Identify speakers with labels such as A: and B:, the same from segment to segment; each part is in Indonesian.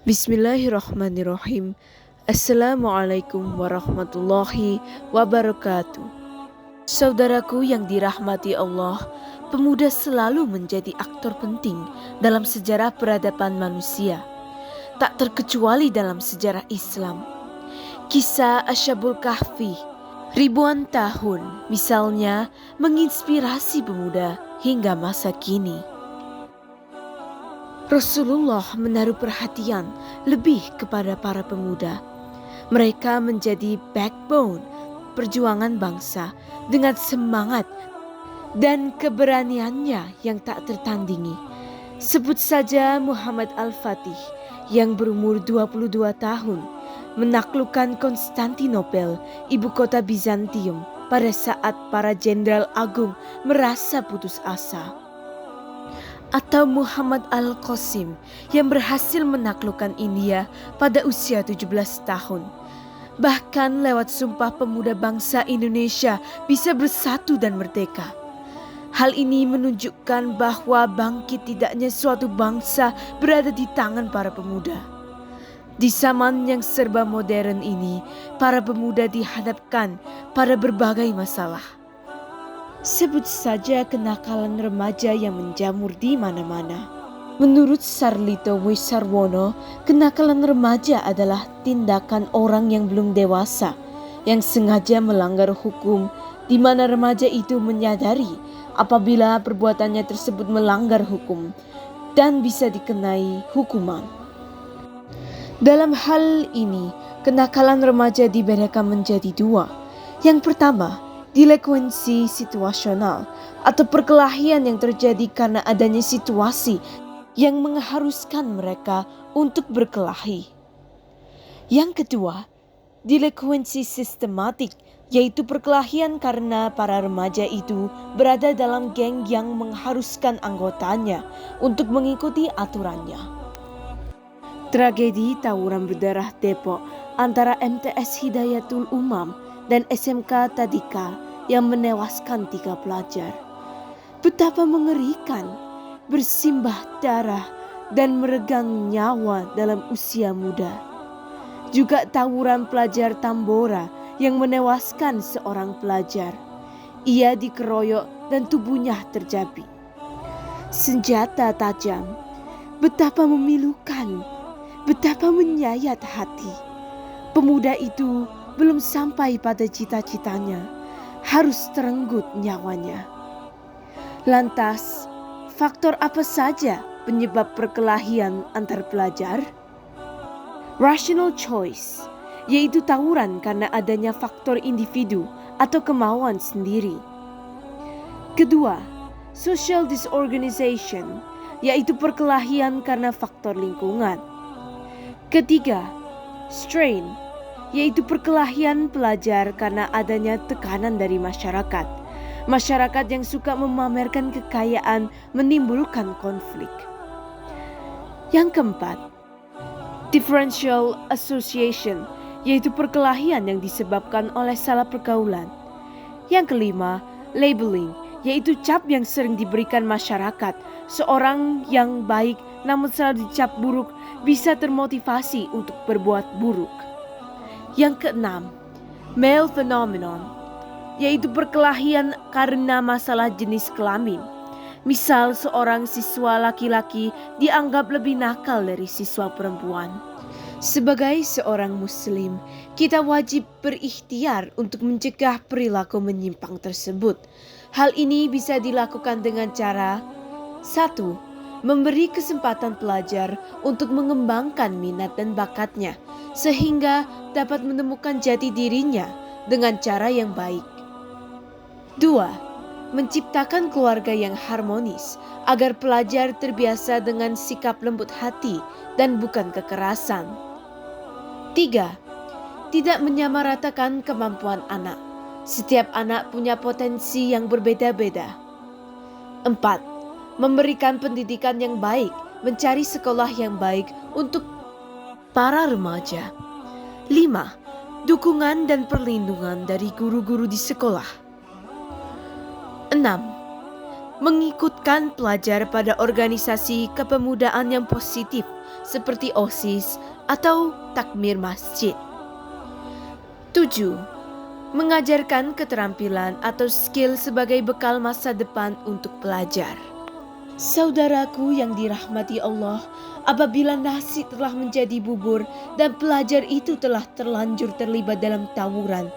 A: Bismillahirrahmanirrahim. Assalamualaikum warahmatullahi wabarakatuh. Saudaraku yang dirahmati Allah, pemuda selalu menjadi aktor penting dalam sejarah peradaban manusia, tak terkecuali dalam sejarah Islam. Kisah Ashabul Kahfi ribuan tahun misalnya menginspirasi pemuda hingga masa kini. Rasulullah menaruh perhatian lebih kepada para pemuda. Mereka menjadi backbone perjuangan bangsa dengan semangat dan keberaniannya yang tak tertandingi. Sebut saja Muhammad Al-Fatih yang berumur 22 tahun menaklukkan Konstantinopel, ibu kota Bizantium, pada saat para jenderal agung merasa putus asa. Atau Muhammad Al-Qasim yang berhasil menaklukkan India pada usia 17 tahun. Bahkan lewat Sumpah Pemuda Bangsa Indonesia bisa bersatu dan merdeka. Hal ini menunjukkan bahwa bangkit tidaknya suatu bangsa berada di tangan para pemuda. Di zaman yang serba modern ini, para pemuda dihadapkan pada berbagai masalah. Sebut saja kenakalan remaja yang menjamur di mana-mana. Menurut Sarlito Wisarwono, kenakalan remaja adalah tindakan orang yang belum dewasa, yang sengaja melanggar hukum, di mana remaja itu menyadari apabila perbuatannya tersebut melanggar hukum dan bisa dikenai hukuman. Dalam hal ini, kenakalan remaja dibedakan menjadi dua. Yang pertama, delinkuensi situasional atau perkelahian yang terjadi karena adanya situasi yang mengharuskan mereka untuk berkelahi. Yang kedua, delinkuensi sistematik, yaitu perkelahian karena para remaja itu berada dalam geng yang mengharuskan anggotanya untuk mengikuti aturannya. Tragedi tawuran berdarah Depok antara MTS Hidayatul Umam dan SMK Tadika yang menewaskan 3 pelajar. Betapa mengerikan, bersimbah darah dan meregang nyawa dalam usia muda. Juga tawuran pelajar Tambora yang menewaskan seorang pelajar. Ia dikeroyok dan tubuhnya terjepit. Senjata tajam, betapa memilukan, betapa menyayat hati. Pemuda itu belum sampai pada cita-citanya, harus terenggut nyawanya. Lantas, faktor apa saja penyebab perkelahian antar pelajar? Rational choice, yaitu tawuran karena adanya faktor individu atau kemauan sendiri. Kedua, social disorganization, yaitu perkelahian karena faktor lingkungan. Ketiga, strain, yaitu perkelahian pelajar karena adanya tekanan dari masyarakat. Masyarakat yang suka memamerkan kekayaan menimbulkan konflik. Yang keempat, differential association, yaitu perkelahian yang disebabkan oleh salah pergaulan. Yang kelima, labeling, yaitu cap yang sering diberikan masyarakat. Seorang yang baik namun selalu dicap buruk bisa termotivasi untuk berbuat buruk. Yang keenam, male phenomenon, yaitu perkelahian karena masalah jenis kelamin. Misal seorang siswa laki-laki dianggap lebih nakal dari siswa perempuan. Sebagai seorang muslim, kita wajib berikhtiar untuk mencegah perilaku menyimpang tersebut. Hal ini bisa dilakukan dengan cara 1. Memberi kesempatan pelajar untuk mengembangkan minat dan bakatnya, sehingga dapat menemukan jati dirinya dengan cara yang baik. 2. Menciptakan keluarga yang harmonis, agar pelajar terbiasa dengan sikap lembut hati dan bukan kekerasan. 3. Tidak menyamaratakan kemampuan anak. Setiap anak punya potensi yang berbeda-beda. 4. Memberikan pendidikan yang baik, mencari sekolah yang baik untuk para remaja. 5. Dukungan dan perlindungan dari guru-guru di sekolah. 6. mengikutkan pelajar pada organisasi kepemudaan yang positif seperti OSIS atau takmir masjid. 7. Mengajarkan keterampilan atau skill sebagai bekal masa depan untuk pelajar. Saudaraku yang dirahmati Allah, apabila nasi telah menjadi bubur dan pelajar itu telah terlanjur terlibat dalam tawuran,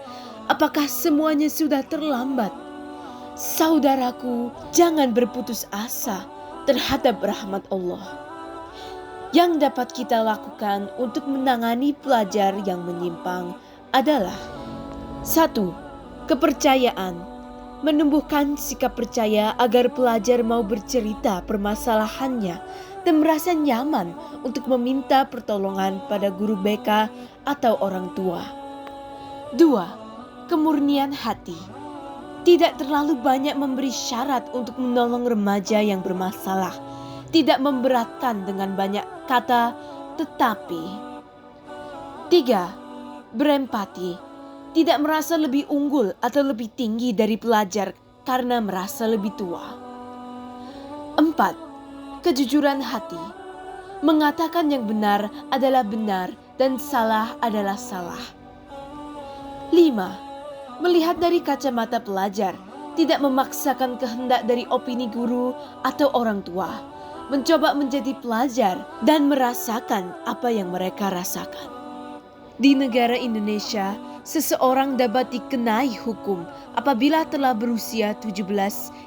A: apakah semuanya sudah terlambat? Saudaraku, jangan berputus asa terhadap rahmat Allah. Yang dapat kita lakukan untuk menangani pelajar yang menyimpang adalah 1. Kepercayaan. Menumbuhkan sikap percaya agar pelajar mau bercerita permasalahannya dan merasa nyaman untuk meminta pertolongan pada guru BK atau orang tua. 2. Kemurnian hati. Tidak terlalu banyak memberi syarat untuk menolong remaja yang bermasalah. Tidak memberatkan dengan banyak kata, tetapi 3. Berempati. Tidak merasa lebih unggul atau lebih tinggi dari pelajar karena merasa lebih tua. 4. Kejujuran hati. Mengatakan yang benar adalah benar dan salah adalah salah. 5. Melihat dari kacamata pelajar, tidak memaksakan kehendak dari opini guru atau orang tua. Mencoba menjadi pelajar dan merasakan apa yang mereka rasakan. Di negara Indonesia, seseorang dapat dikenai hukum apabila telah berusia 17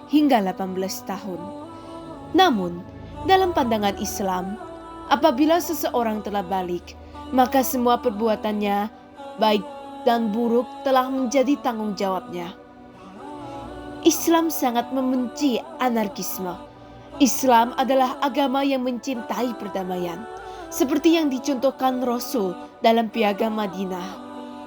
A: hingga 18 tahun. Namun, dalam pandangan Islam, apabila seseorang telah balik, maka semua perbuatannya, baik dan buruk, telah menjadi tanggung jawabnya. Islam sangat membenci anarkisme. Islam adalah agama yang mencintai perdamaian, seperti yang dicontohkan Rasul dalam Piagam Madinah,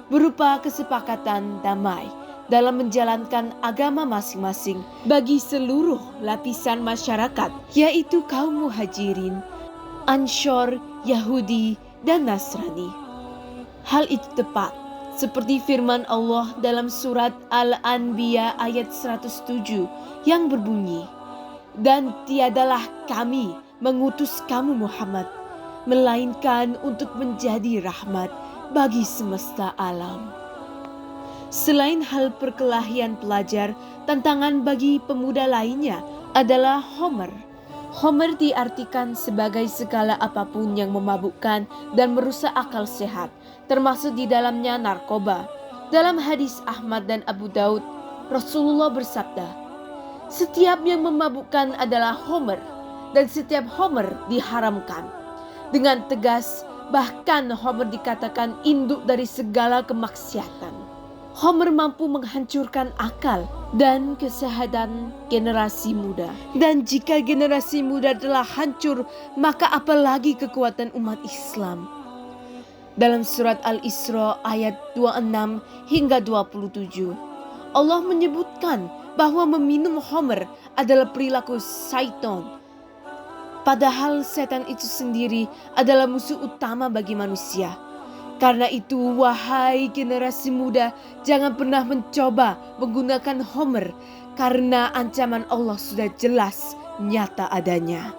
A: berupa kesepakatan damai dalam menjalankan agama masing-masing bagi seluruh lapisan masyarakat, yaitu kaum muhajirin, Anshor, Yahudi, dan Nasrani. Hal itu tepat seperti firman Allah dalam surat Al-Anbiya ayat 107 yang berbunyi, "Dan tiadalah kami mengutus kamu Muhammad, melainkan untuk menjadi rahmat bagi semesta alam." Selain hal perkelahian pelajar, tantangan bagi pemuda lainnya adalah Homer. Homer diartikan sebagai segala apapun yang memabukkan dan merusak akal sehat, termasuk di dalamnya narkoba. Dalam hadis Ahmad dan Abu Daud, Rasulullah bersabda, "Setiap yang memabukkan adalah Homer, dan setiap Homer diharamkan." Dengan tegas, bahkan Homer dikatakan induk dari segala kemaksiatan. Homer mampu menghancurkan akal dan kesehatan generasi muda. Dan jika generasi muda telah hancur, maka apalagi kekuatan umat Islam. Dalam surat Al-Isra ayat 26 hingga 27, Allah menyebutkan bahwa meminum Homer adalah perilaku syaitan. Padahal setan itu sendiri adalah musuh utama bagi manusia. Karena itu, wahai generasi muda, jangan pernah mencoba menggunakan Homer, karena ancaman Allah sudah jelas nyata adanya.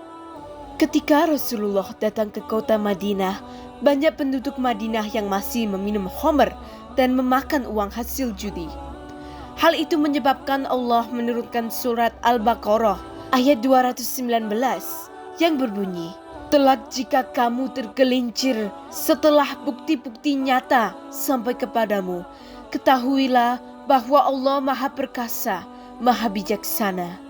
A: Ketika Rasulullah datang ke kota Madinah, banyak penduduk Madinah yang masih meminum Homer dan memakan uang hasil judi. Hal itu menyebabkan Allah menurunkan surat Al-Baqarah ayat 219 yang berbunyi, "Telak jika kamu tergelincir setelah bukti-bukti nyata sampai kepadamu. Ketahuilah bahwa Allah Maha Perkasa, Maha Bijaksana."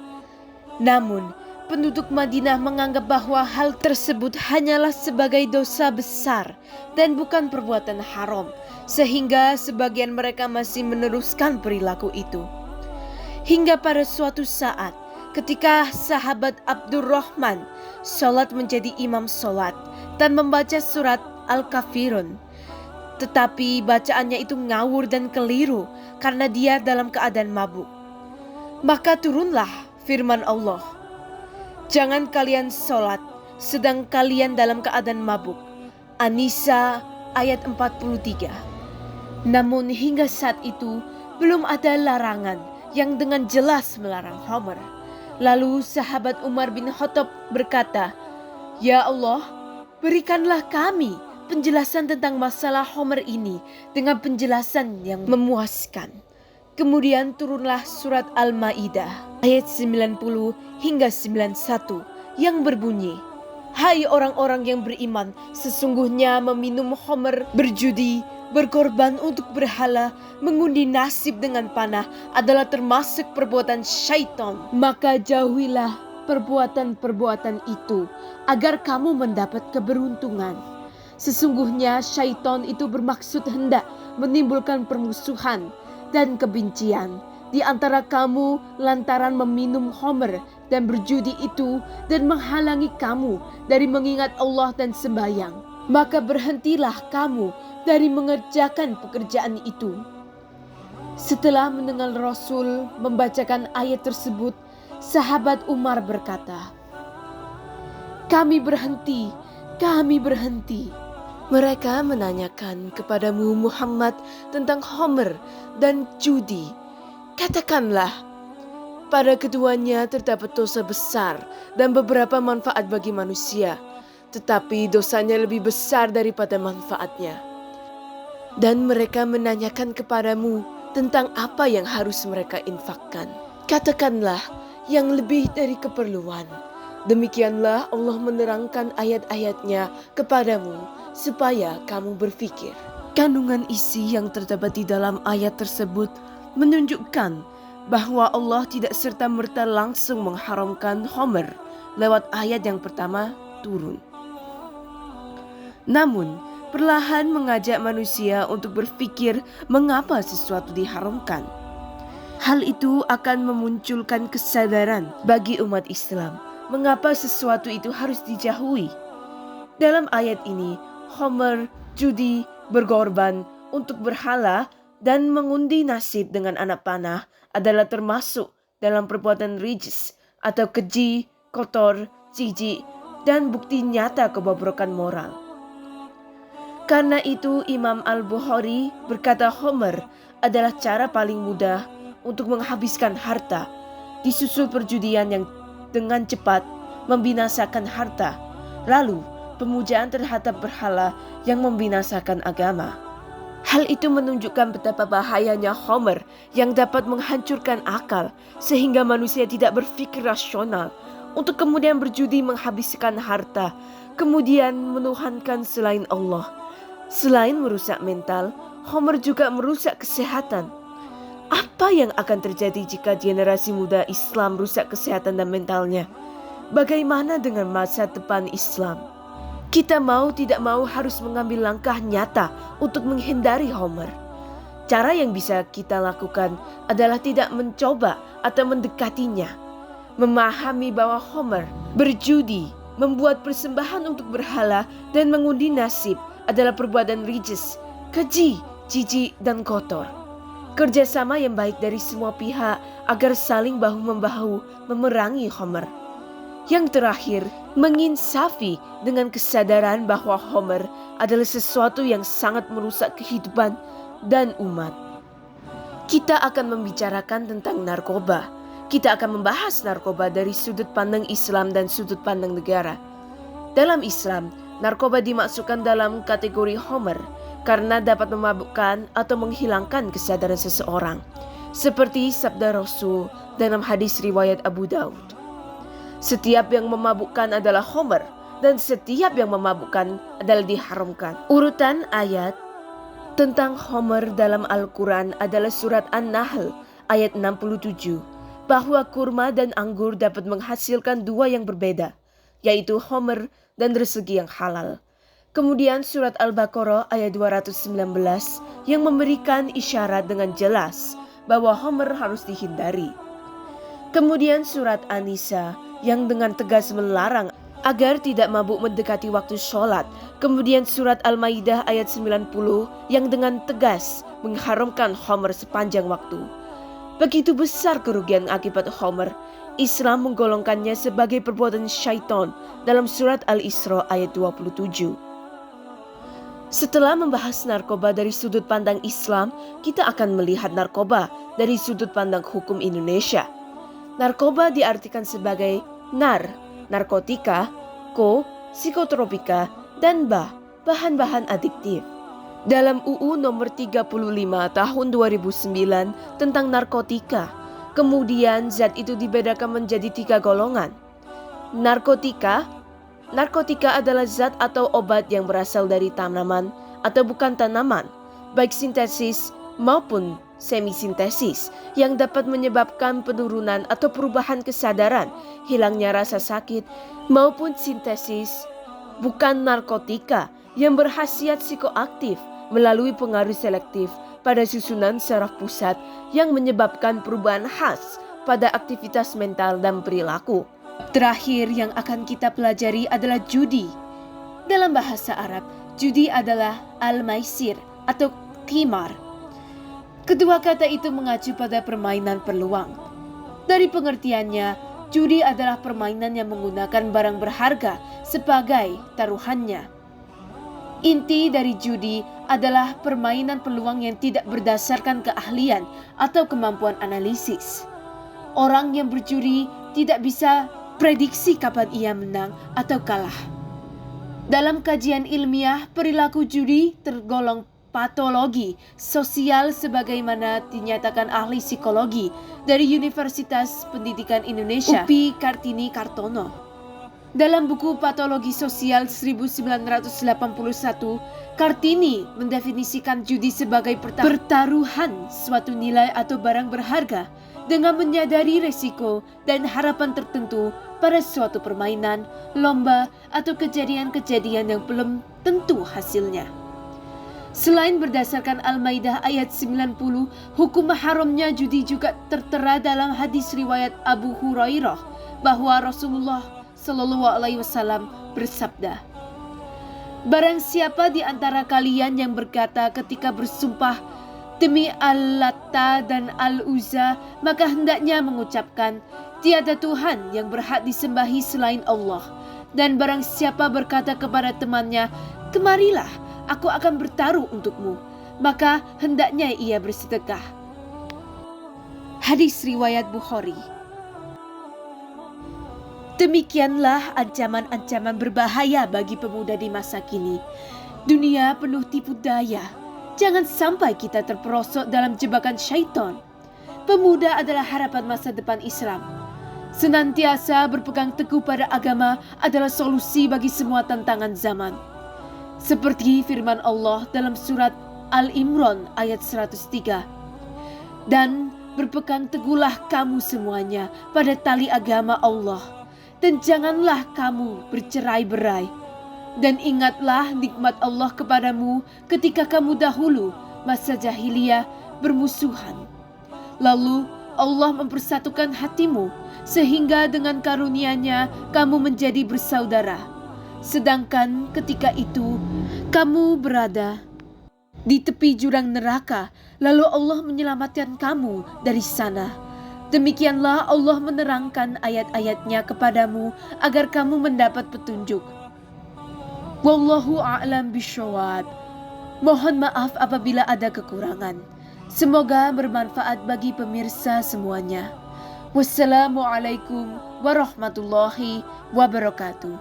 A: Namun, penduduk Madinah menganggap bahwa hal tersebut hanyalah sebagai dosa besar dan bukan perbuatan haram, sehingga sebagian mereka masih meneruskan perilaku itu. Hingga pada suatu saat, ketika sahabat Abdurrahman sholat menjadi imam sholat dan membaca surat Al-Kafirun, tetapi bacaannya itu ngawur dan keliru karena dia dalam keadaan mabuk. Maka turunlah firman Allah, "Jangan kalian sholat sedang kalian dalam keadaan mabuk." An-Nisa ayat 43. Namun hingga saat itu belum ada larangan yang dengan jelas melarang Homer. Lalu sahabat Umar bin Khattab berkata, "Ya Allah, berikanlah kami penjelasan tentang masalah Homer ini dengan penjelasan yang memuaskan." Kemudian turunlah surat Al-Maidah ayat 90 hingga 91 yang berbunyi, "Hai orang-orang yang beriman, sesungguhnya meminum Homer, berjudi, berkorban untuk berhala, mengundi nasib dengan panah adalah termasuk perbuatan syaitan. Maka jauhilah perbuatan-perbuatan itu agar kamu mendapat keberuntungan. Sesungguhnya syaitan itu bermaksud hendak menimbulkan permusuhan dan kebencian di antara kamu lantaran meminum Homer dan berjudi itu dan menghalangi kamu dari mengingat Allah dan sembahyang. Maka berhentilah kamu dari mengerjakan pekerjaan itu." Setelah mendengar Rasul membacakan ayat tersebut, sahabat Umar berkata, Kami berhenti." Mereka menanyakan kepadamu Muhammad tentang Homer dan judi. Katakanlah, pada keduanya terdapat dosa besar dan beberapa manfaat bagi manusia, tetapi dosanya lebih besar daripada manfaatnya. Dan mereka menanyakan kepadamu tentang apa yang harus mereka infakkan. Katakanlah, yang lebih dari keperluan. Demikianlah Allah menerangkan ayat-ayatnya kepadamu supaya kamu berfikir. Kandungan isi yang terdapat di dalam ayat tersebut menunjukkan bahwa Allah tidak serta-merta langsung mengharamkan Homer lewat ayat yang pertama turun. Namun, perlahan mengajak manusia untuk berpikir mengapa sesuatu diharamkan. Hal itu akan memunculkan kesadaran bagi umat Islam mengapa sesuatu itu harus dijauhi. Dalam ayat ini, Homer, judi, berkorban untuk berhala, dan mengundi nasib dengan anak panah adalah termasuk dalam perbuatan rijis atau keji, kotor, jijik, dan bukti nyata kebobrokan moral. Karena itu Imam Al-Bukhari berkata Homer adalah cara paling mudah untuk menghabiskan harta, disusul perjudian yang dengan cepat membinasakan harta, lalu pemujaan terhadap berhala yang membinasakan agama. Hal itu menunjukkan betapa bahayanya Homer yang dapat menghancurkan akal sehingga manusia tidak berpikir rasional untuk kemudian berjudi menghabiskan harta, kemudian menuhankan selain Allah. Selain merusak mental, Homer juga merusak kesehatan. Apa yang akan terjadi jika generasi muda Islam rusak kesehatan dan mentalnya? Bagaimana dengan masa depan Islam? Kita mau tidak mau harus mengambil langkah nyata untuk menghindari Homer. Cara yang bisa kita lakukan adalah tidak mencoba atau mendekatinya. Memahami bahwa Homer, berjudi, membuat persembahan untuk berhala, dan mengundi nasib adalah perbuatan rijis, keji, jijik, dan kotor. Kerjasama yang baik dari semua pihak agar saling bahu-membahu memerangi Homer. Yang terakhir, menginsafi dengan kesadaran bahwa Homer adalah sesuatu yang sangat merusak kehidupan dan umat. Kita akan membicarakan tentang narkoba. Kita akan membahas narkoba dari sudut pandang Islam dan sudut pandang negara. Dalam Islam, narkoba dimasukkan dalam kategori Homer karena dapat memabukkan atau menghilangkan kesadaran seseorang. Seperti sabda Rasul dalam hadis riwayat Abu Daud. Setiap yang memabukkan adalah Homer dan setiap yang memabukkan adalah diharamkan. Urutan ayat tentang Homer dalam Al-Quran adalah surat An-Nahl ayat 67. Bahwa kurma dan anggur dapat menghasilkan dua yang berbeda, yaitu Homer dan rezeki yang halal. Kemudian surat Al-Baqarah ayat 219 yang memberikan isyarat dengan jelas bahwa Homer harus dihindari. Kemudian surat An-Nisa yang dengan tegas melarang agar tidak mabuk mendekati waktu sholat. Kemudian surat Al-Maidah ayat 90 yang dengan tegas mengharamkan Homer sepanjang waktu. Begitu besar kerugian akibat Homer, Islam menggolongkannya sebagai perbuatan syaitan dalam surat Al-Isra ayat 27. Setelah membahas narkoba dari sudut pandang Islam, kita akan melihat narkoba dari sudut pandang hukum Indonesia. Narkoba diartikan sebagai nar, narkotika, ko, psikotropika, dan bahan-bahan adiktif. Dalam UU nomor 35 tahun 2009 tentang narkotika, kemudian zat itu dibedakan menjadi 3 golongan. Narkotika adalah zat atau obat yang berasal dari tanaman atau bukan tanaman, baik sintesis maupun semisintesis, yang dapat menyebabkan penurunan atau perubahan kesadaran, hilangnya rasa sakit, maupun sintesis bukan narkotika yang berkhasiat psikoaktif melalui pengaruh selektif pada susunan saraf pusat yang menyebabkan perubahan khas pada aktivitas mental dan perilaku. Terakhir yang akan kita pelajari adalah judi. Dalam bahasa Arab, judi adalah al-maisir atau qimar. Kedua kata itu mengacu pada permainan peluang. Dari pengertiannya, judi adalah permainan yang menggunakan barang berharga sebagai taruhannya. Inti dari judi adalah permainan peluang yang tidak berdasarkan keahlian atau kemampuan analisis. Orang yang berjudi tidak bisa prediksi kapan ia menang atau kalah. Dalam kajian ilmiah, perilaku judi tergolong patologi sosial sebagaimana dinyatakan ahli psikologi dari Universitas Pendidikan Indonesia, Upi Kartini Kartono. Dalam buku Patologi Sosial 1981, Kartini mendefinisikan judi sebagai pertaruhan suatu nilai atau barang berharga dengan menyadari resiko dan harapan tertentu pada suatu permainan, lomba, atau kejadian-kejadian yang belum tentu hasilnya. Selain berdasarkan Al-Maidah ayat 90, hukum haramnya judi juga tertera dalam hadis riwayat Abu Hurairah bahwa Rasulullah SAW bersabda, "Barang siapa di antara kalian yang berkata ketika bersumpah demi Al-Latta dan Al-Uzza, maka hendaknya mengucapkan, tiada Tuhan yang berhak disembahi selain Allah. Dan barang siapa berkata kepada temannya, kemarilah, aku akan bertaruh untukmu, maka hendaknya ia bersedekah." Hadis riwayat Bukhari. Demikianlah ancaman-ancaman berbahaya bagi pemuda di masa kini. Dunia penuh tipu daya. Jangan sampai kita terperosok dalam jebakan syaitan. Pemuda adalah harapan masa depan Islam. Senantiasa berpegang teguh pada agama adalah solusi bagi semua tantangan zaman. Seperti firman Allah dalam surat Al-Imran ayat 103. Dan berpegang teguhlah kamu semuanya pada tali agama Allah. Dan janganlah kamu bercerai-berai. Dan ingatlah nikmat Allah kepadamu ketika kamu dahulu masa jahiliyah bermusuhan. Lalu Allah mempersatukan hatimu sehingga dengan karunia-Nya kamu menjadi bersaudara. Sedangkan ketika itu kamu berada di tepi jurang neraka, lalu Allah menyelamatkan kamu dari sana. Demikianlah Allah menerangkan ayat-ayat-Nya kepadamu agar kamu mendapat petunjuk. Wallahu a'lam bishawab. Mohon maaf apabila ada kekurangan. Semoga bermanfaat bagi pemirsa semuanya. Wassalamualaikum warahmatullahi wabarakatuh.